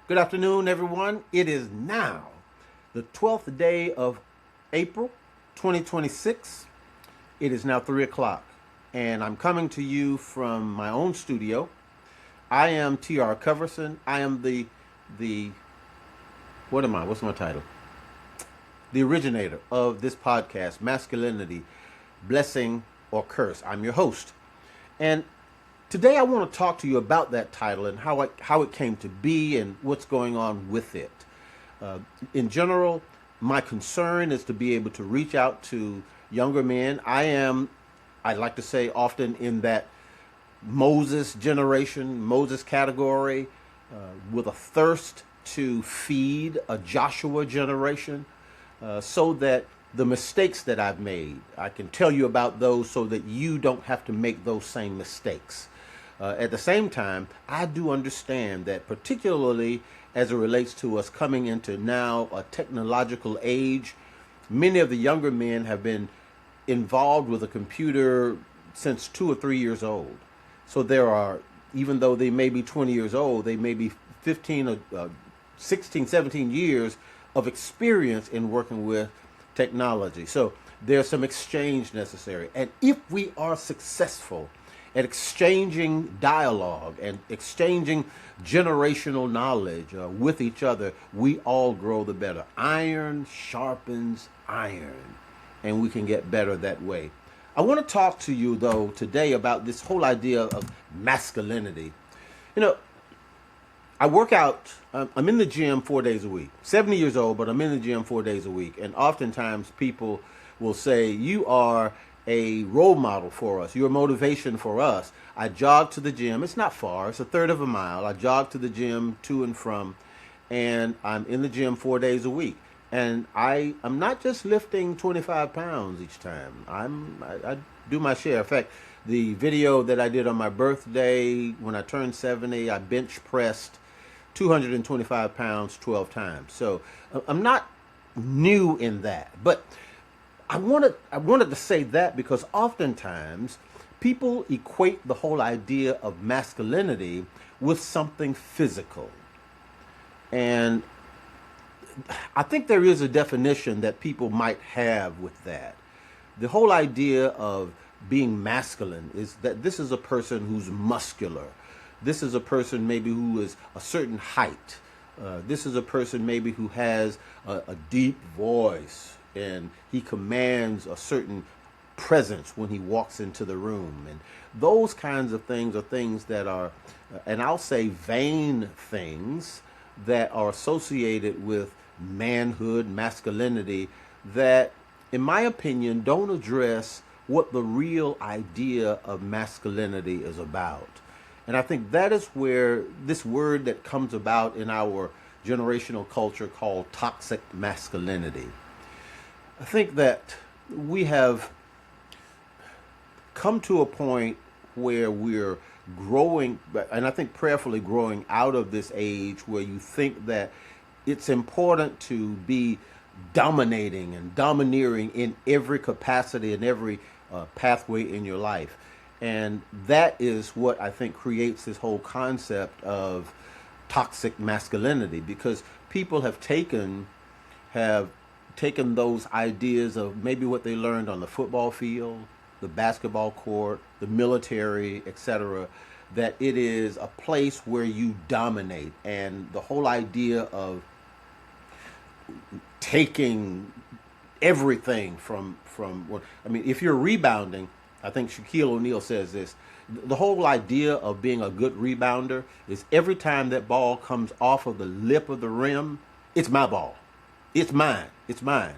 Good afternoon, everyone. It is now the 12th day of April 2026. It is now 3 o'clock, and I'm coming to you from my own studio. I am T.R. Coverson. I am the what am I? What's my title? The originator of this podcast, Masculinity, Blessing or Curse. I'm your host. And today I want to talk to you about that title and how it came to be and what's going on with it. In general, my concern is to be able to reach out to younger men. I'd like to say, often in that Moses generation, Moses category, with a thirst to feed a Joshua generation, so that the mistakes that I've made, I can tell you about those so that you don't have to make those same mistakes. At the same time, I do understand that, particularly as it relates to us coming into now a technological age, many of the younger men have been involved with a computer since 2 or 3 years old. So there are, even though they may be 20 years old, they may be 15 or 16, 17 years of experience in working with technology. So there's some exchange necessary. And if we are successful at exchanging dialogue and exchanging generational knowledge with each other, we all grow the better. Iron sharpens iron, and we can get better that way. I want to talk to you, though, today about this whole idea of masculinity. You know, I work out, I'm in the gym 4 days a week. 70 years old, but I'm in the gym 4 days a week. And oftentimes people will say, you are a role model for us. You're a motivation for us. I jog to the gym. It's not far. It's a third of a mile. I jog to the gym to and from, and I'm in the gym 4 days a week. And I'm not just lifting 25 pounds each time. I do my share. In fact, the video that I did on my birthday when I turned 70, I bench pressed 225 pounds 12 times. So I'm not new in that. But I wanted to say that because oftentimes people equate the whole idea of masculinity with something physical. And I think there is a definition that people might have with that. The whole idea of being masculine is that this is a person who's muscular. This is a person maybe who is a certain height. This is a person maybe who has a deep voice, and he commands a certain presence when he walks into the room. And those kinds of things are things that are, and I'll say vain things that are associated with manhood, masculinity, that, in my opinion, don't address what the real idea of masculinity is about. And I think that is where this word that comes about in our generational culture called toxic masculinity. I think that we have come to a point where we're growing, and I think prayerfully growing out of this age where you think that it's important to be dominating and domineering in every capacity and every pathway in your life. And that is what I think creates this whole concept of toxic masculinity, because people have taken those ideas of maybe what they learned on the football field, the basketball court, the military, etc., that it is a place where you dominate. And the whole idea of taking everything from I mean, if you're rebounding, I think Shaquille O'Neal says this, the whole idea of being a good rebounder is every time that ball comes off of the lip of the rim, it's my ball. It's mine. It's mine.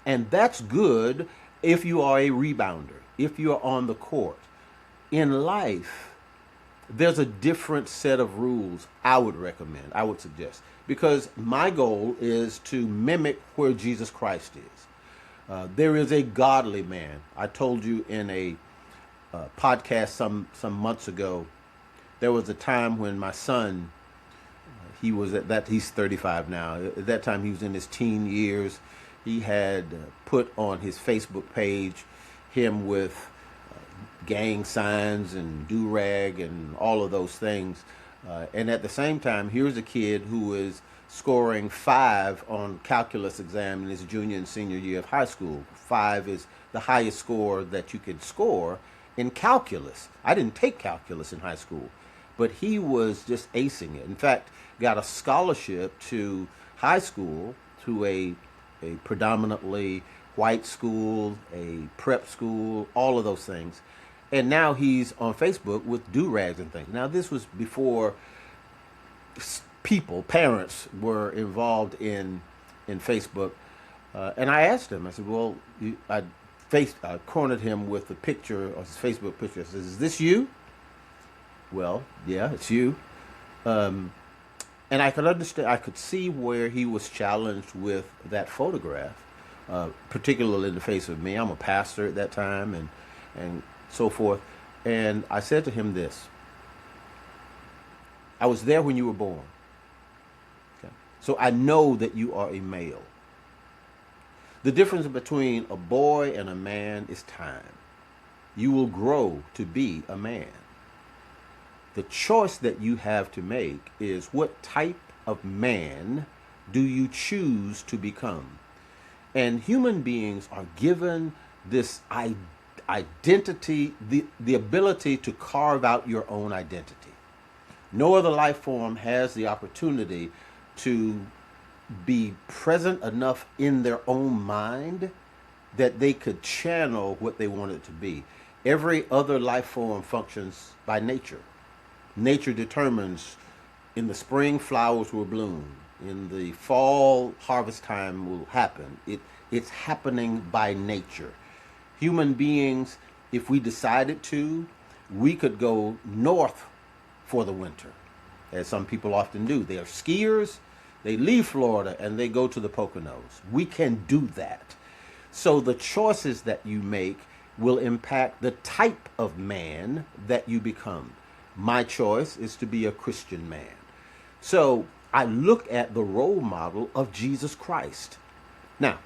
And that's good if you are a rebounder, if you're on the court. In life, there's a different set of rules I would recommend, I would suggest, because my goal is to mimic where Jesus Christ is. There is a godly man. I told you in a podcast some months ago, there was a time when my son, he's 35 now. At that time, he was in his teen years. He had put on his Facebook page him with gang signs and do-rag and all of those things. And at the same time, here's a kid who is scoring 5 on calculus exam in his junior and senior year of high school. 5 is the highest score that you could score in calculus. I didn't take calculus in high school, but he was just acing it. In fact, got a scholarship to high school, to a predominantly white school, a prep school, all of those things. And now he's on Facebook with do-rags and things. Now, this was before parents were involved in Facebook. And I asked him, I said, well, I cornered him with a picture of his Facebook picture. I said, is this you? Well, yeah, it's you. And I could understand, I could see where he was challenged with that photograph, particularly in the face of me. I'm a pastor at that time and so forth. And I said to him this: I was there when you were born. Okay? So I know that you are a male. The difference between a boy and a man is time. You will grow to be a man. The choice that you have to make is, what type of man do you choose to become? And human beings are given this identity, the ability to carve out your own identity. No other life form has the opportunity to be present enough in their own mind that they could channel what they want it to be. Every other life form functions by nature. Nature determines, in the spring flowers will bloom, in the fall harvest time will happen. It's happening by nature. Human beings, if we decided to, we could go north for the winter, as some people often do. They are skiers, they leave Florida and they go to the Poconos. We can do that. So the choices that you make will impact the type of man that you become. My choice is to be a Christian man. So I look at the role model of Jesus Christ. Now,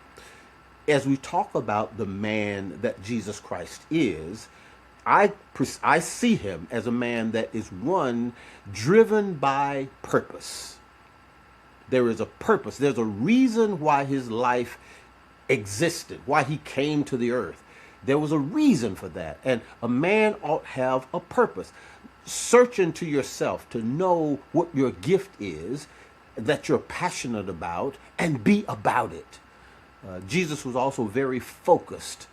as we talk about the man that Jesus Christ is, I see him as a man that is, one, driven by purpose. There is a purpose. There's a reason why his life existed, why he came to the earth. There was a reason for that. And a man ought to have a purpose. Search into yourself to know what your gift is that you're passionate about, and be about it. Jesus was also very focused.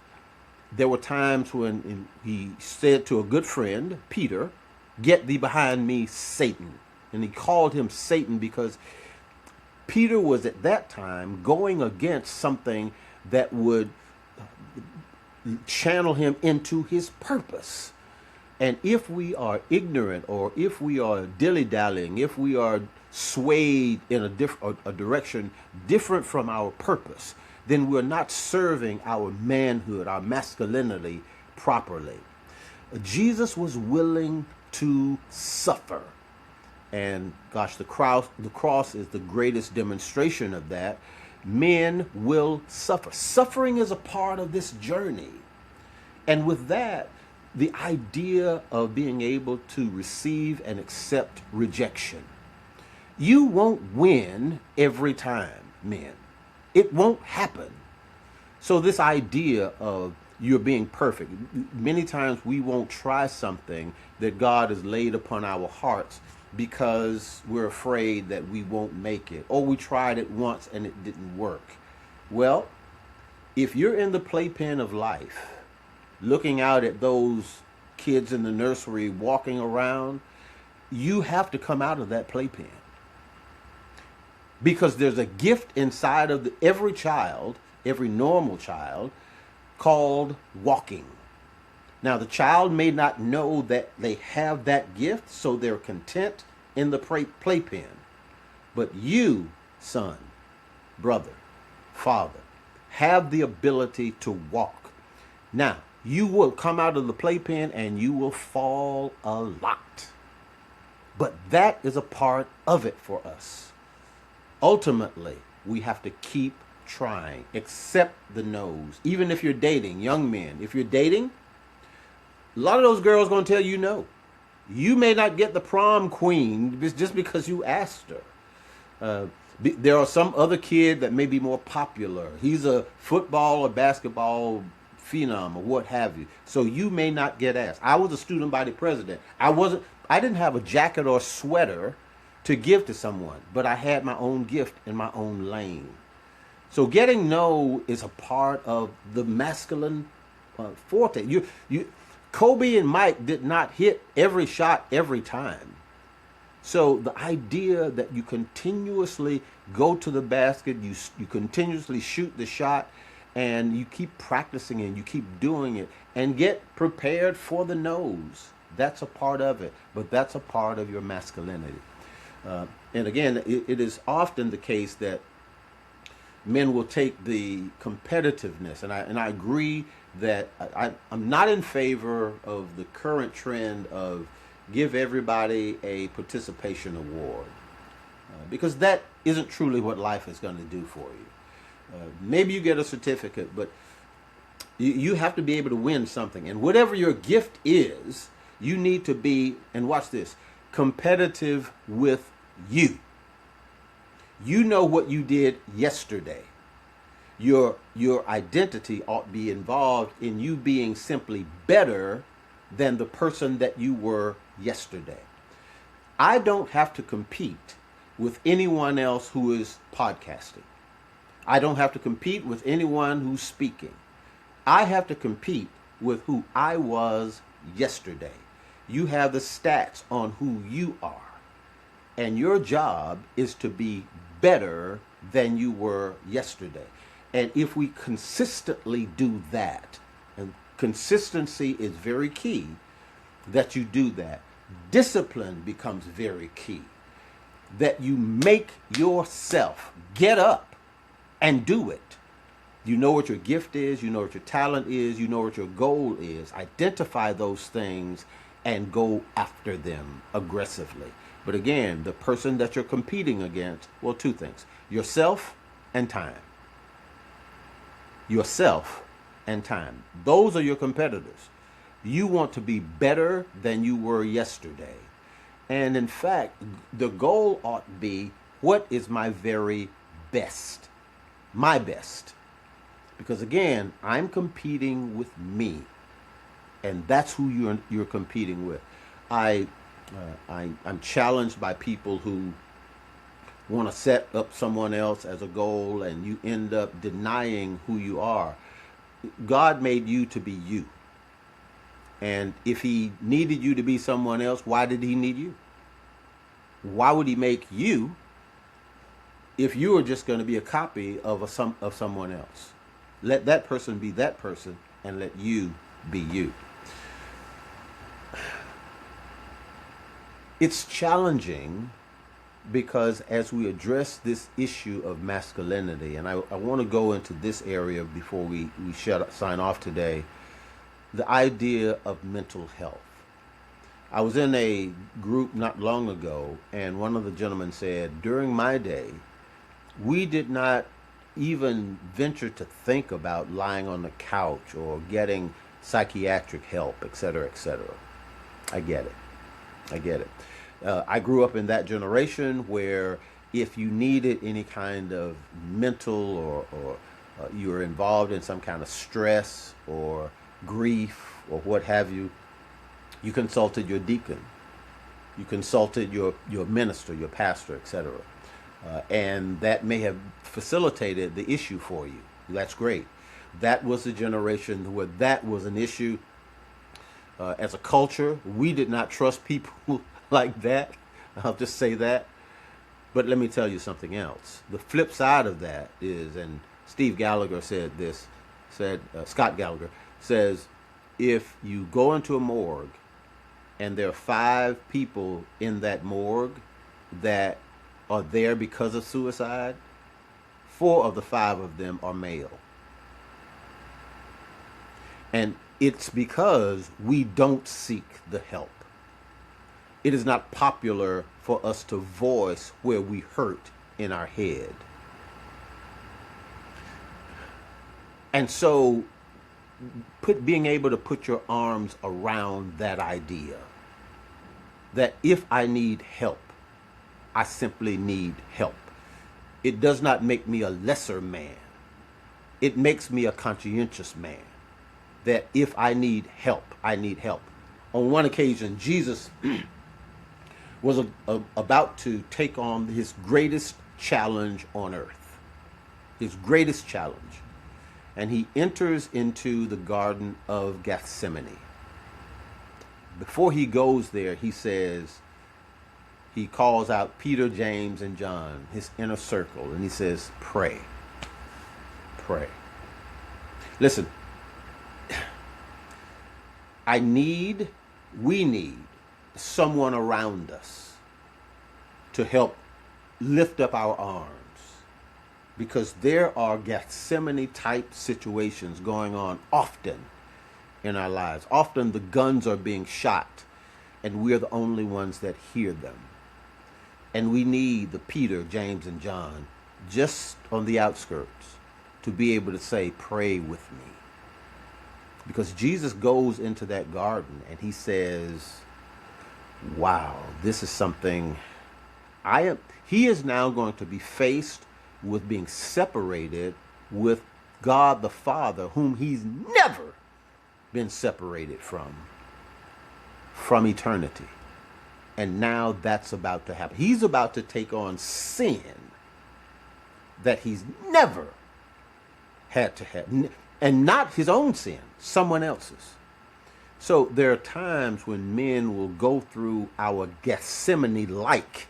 There were times when he said to a good friend, Peter, "Get thee behind me, Satan." And he called him Satan because Peter was at that time going against something that would channel him into his purpose. And if we are ignorant, or if we are dilly-dallying, if we are swayed in a direction different from our purpose, then we're not serving our manhood, our masculinity properly. Jesus was willing to suffer. And gosh, the cross is the greatest demonstration of that. Men will suffer. Suffering is a part of this journey. And with that, the idea of being able to receive and accept rejection. You won't win every time, men. It won't happen. So this idea of you're being perfect, many times we won't try something that God has laid upon our hearts because we're afraid that we won't make it, or we tried it once and it didn't work. Well, if you're in the playpen of life, looking out at those kids in the nursery walking around, you have to come out of that playpen. Because there's a gift inside of every child, every normal child, called walking. Now, the child may not know that they have that gift, so they're content in the playpen. But you, son, brother, father, have the ability to walk. Now, you will come out of the playpen and you will fall a lot. But that is a part of it for us. Ultimately, we have to keep trying. Accept the no's. Even if you're dating, young men, if you're dating, a lot of those girls are going to tell you no. You may not get the prom queen just because you asked her. There are some other kid that may be more popular. He's a football or basketball phenom or what have you. So you may not get asked. I was a student body president. I didn't have a jacket or sweater to give to someone, but I had my own gift in my own lane. So getting no is a part of the masculine forte. Kobe and Mike did not hit every shot every time. So the idea that you continuously go to the basket, you continuously shoot the shot, and you keep practicing and you keep doing it and get prepared for the nose. That's a part of it, but that's a part of your masculinity. And again, it is often the case that men will take the competitiveness, and I agree that I'm not in favor of the current trend of give everybody a participation award, because that isn't truly what life is going to do for you. Maybe you get a certificate, but you have to be able to win something. And whatever your gift is, you need to be, and watch this, competitive with you. You know what you did yesterday. Your identity ought to be involved in you being simply better than the person that you were yesterday. I don't have to compete with anyone else who is podcasting. I don't have to compete with anyone who's speaking. I have to compete with who I was yesterday. You have the stats on who you are. And your job is to be better than you were yesterday. And if we consistently do that, and consistency is very key, that you do that. Discipline becomes very key. That you make yourself get up and do it. You know what your gift is, you know what your talent is, you know what your goal is. Identify those things and go after them aggressively. But again, the person that you're competing against, well, two things: yourself and time. Yourself and time. Those are your competitors. You want to be better than you were yesterday. And in fact, the goal ought to be, what is my very best? My best. Because again, I'm competing with me. And that's who you're competing with. I'm challenged by people who want to set up someone else as a goal, and you end up denying who you are. God made you to be you. And if he needed you to be someone else, why did he need you? Why would he make you if you were just going to be a copy of someone else? Let that person be that person, and let you be you. It's challenging because as we address this issue of masculinity, and I want to go into this area before we sign off today, the idea of mental health. I was in a group not long ago, and one of the gentlemen said, during my day, we did not even venture to think about lying on the couch or getting psychiatric help, et cetera, et cetera. I get it. I grew up in that generation where if you needed any kind of mental or you were involved in some kind of stress or grief or what have you, you consulted your deacon, you consulted your minister, your pastor, etc. And that may have facilitated the issue for you. That's great. That was the generation where that was an issue. As a culture, we did not trust people like that. I'll just say that. But let me tell you something else. The flip side of that is, and Steve Gallagher said this, Scott Gallagher says, if you go into a morgue and there are 5 people in that morgue that are there because of suicide, 4 of the 5 of them are male. And it's because we don't seek the help. It is not popular for us to voice where we hurt in our head. And so being able to put your arms around that idea that if I need help, I simply need help. It does not make me a lesser man. It makes me a conscientious man. That if I need help, I need help. On one occasion, Jesus was about to take on his greatest challenge on earth. His greatest challenge. And he enters into the Garden of Gethsemane. Before he goes there, he calls out Peter, James, and John, his inner circle, and he says, pray. Pray. Listen, we need someone around us to help lift up our arms, because there are Gethsemane type situations going on often in our lives. Often the guns are being shot and we're the only ones that hear them. And we need the Peter, James, and John just on the outskirts to be able to say, pray with me. Because Jesus goes into that garden and he says, wow, this is something he is now going to be faced with being separated with God the Father, whom he's never been separated from eternity. And now that's about to happen. He's about to take on sin that he's never had to have. And not his own sin, someone else's. So there are times when men will go through our Gethsemane-like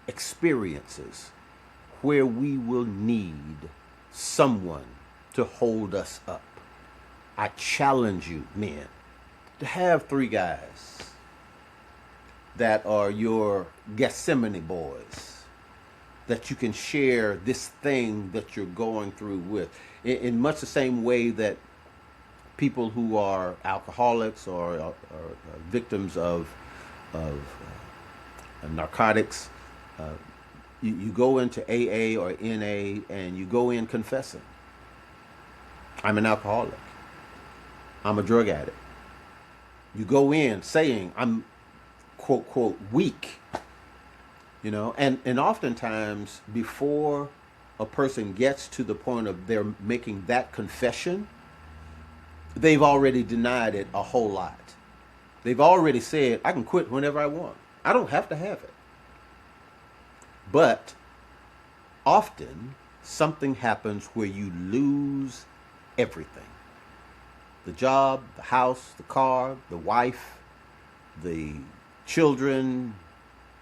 experiences where we will need someone to hold us up. I challenge you, men, to have 3 guys that are your Gethsemane boys, that you can share this thing that you're going through with. In much the same way that people who are alcoholics or victims of narcotics, you go into AA or NA and you go in confessing, I'm an alcoholic, I'm a drug addict. You go in saying, I'm quote, quote, weak, and oftentimes before a person gets to the point of they're making that confession, they've already denied it a whole lot. They've already said, I can quit whenever I want. I don't have to have it. But often something happens where you lose everything. The job, the house, the car, the wife, the children,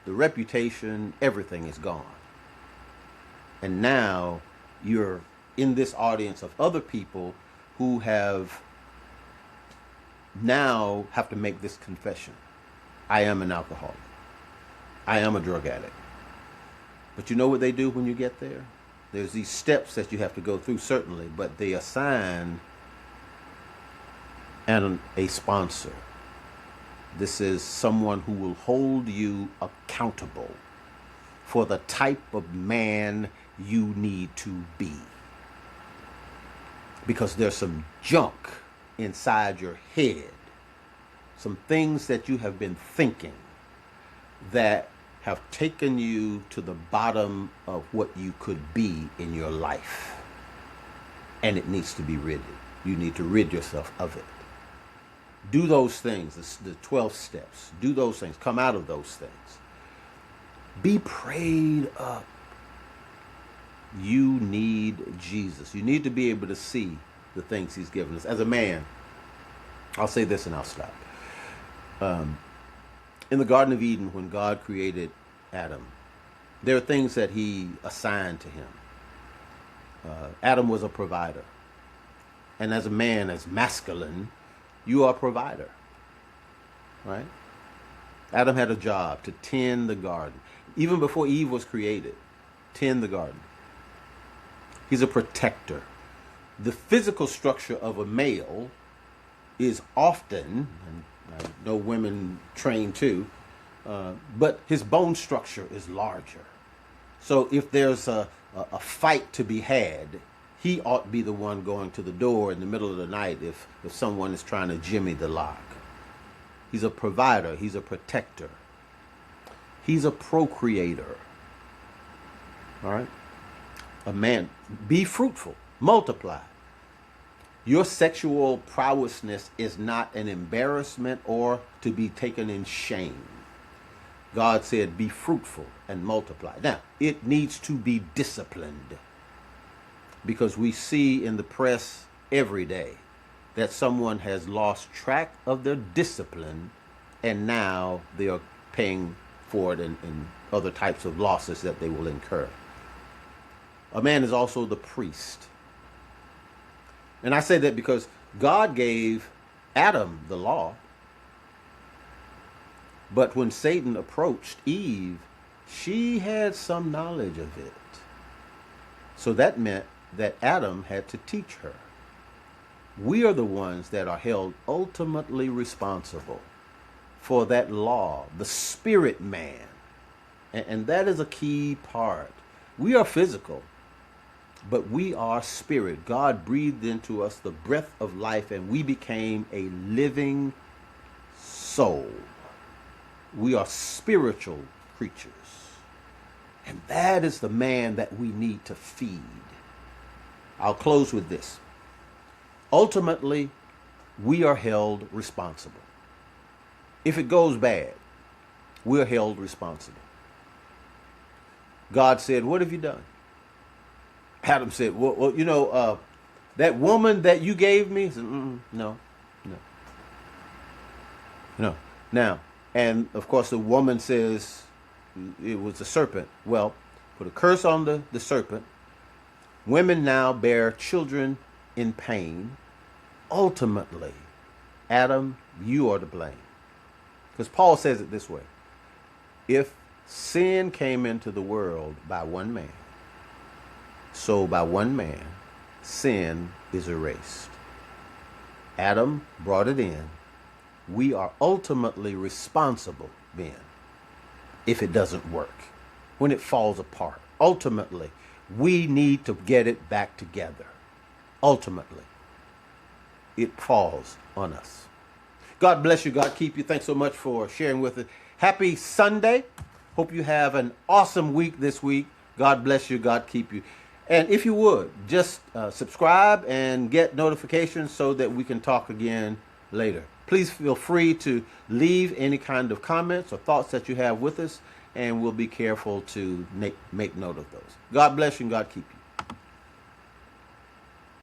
the reputation, everything is gone. And now you're in this audience of other people who have to make this confession. I am an alcoholic. I am a drug addict. But you know what they do when you get there? There's these steps that you have to go through, certainly, but they assign a sponsor. This is someone who will hold you accountable for the type of man you need to be. Because there's some junk inside your head, some things that you have been thinking that have taken you to the bottom of what you could be in your life. And it needs to be ridded. You need to rid yourself of it. Do those things, the 12 steps. Do those things. Come out of those things. Be prayed up. You need Jesus. You need to be able to see the things he's given us. As a man, I'll say this and I'll stop. In the Garden of Eden, when God created Adam, there are things that he assigned to him. Adam was a provider. And as a man, as masculine, you are a provider. Right? Adam had a job to tend the garden. Even before Eve was created, tend the garden. He's a protector. The physical structure of a male is often, and I know women train too, but his bone structure is larger. So if there's a fight to be had, he ought to be the one going to the door in the middle of the night if someone is trying to jimmy the lock. He's a provider. He's a protector. He's a procreator. All right? A man, be fruitful, multiply. Your sexual prowessness is not an embarrassment or to be taken in shame. God said, be fruitful and multiply. Now, it needs to be disciplined, because we see in the press every day that someone has lost track of their discipline, and now they are paying for it in other types of losses that they will incur. A man is also the priest. And I say that because God gave Adam the law, but when Satan approached Eve, she had some knowledge of it. So that meant that Adam had to teach her. We are the ones that are held ultimately responsible for that law, the spirit man. And that is a key part. We are physical, but we are spirit. God breathed into us the breath of life, and we became a living soul. We are spiritual creatures. And that is the man that we need to feed. I'll close with this. Ultimately, we are held responsible. If it goes bad, we're held responsible. God said, what have you done? Adam said, well, that woman that you gave me? Said, no. Now, and of course the woman says it was the serpent. Well, put a curse on the serpent. Women now bear children in pain. Ultimately, Adam, you are to blame. Because Paul says it this way. If sin came into the world by one man, so by one man, sin is erased. Adam brought it in. We are ultimately responsible then if it doesn't work, when it falls apart. Ultimately, we need to get it back together. Ultimately, it falls on us. God bless you. God keep you. Thanks so much for sharing with us. Happy Sunday. Hope you have an awesome week this week. God bless you. God keep you. And if you would, just subscribe and get notifications so that we can talk again later. Please feel free to leave any kind of comments or thoughts that you have with us, and we'll be careful to make note of those. God bless you and God keep you.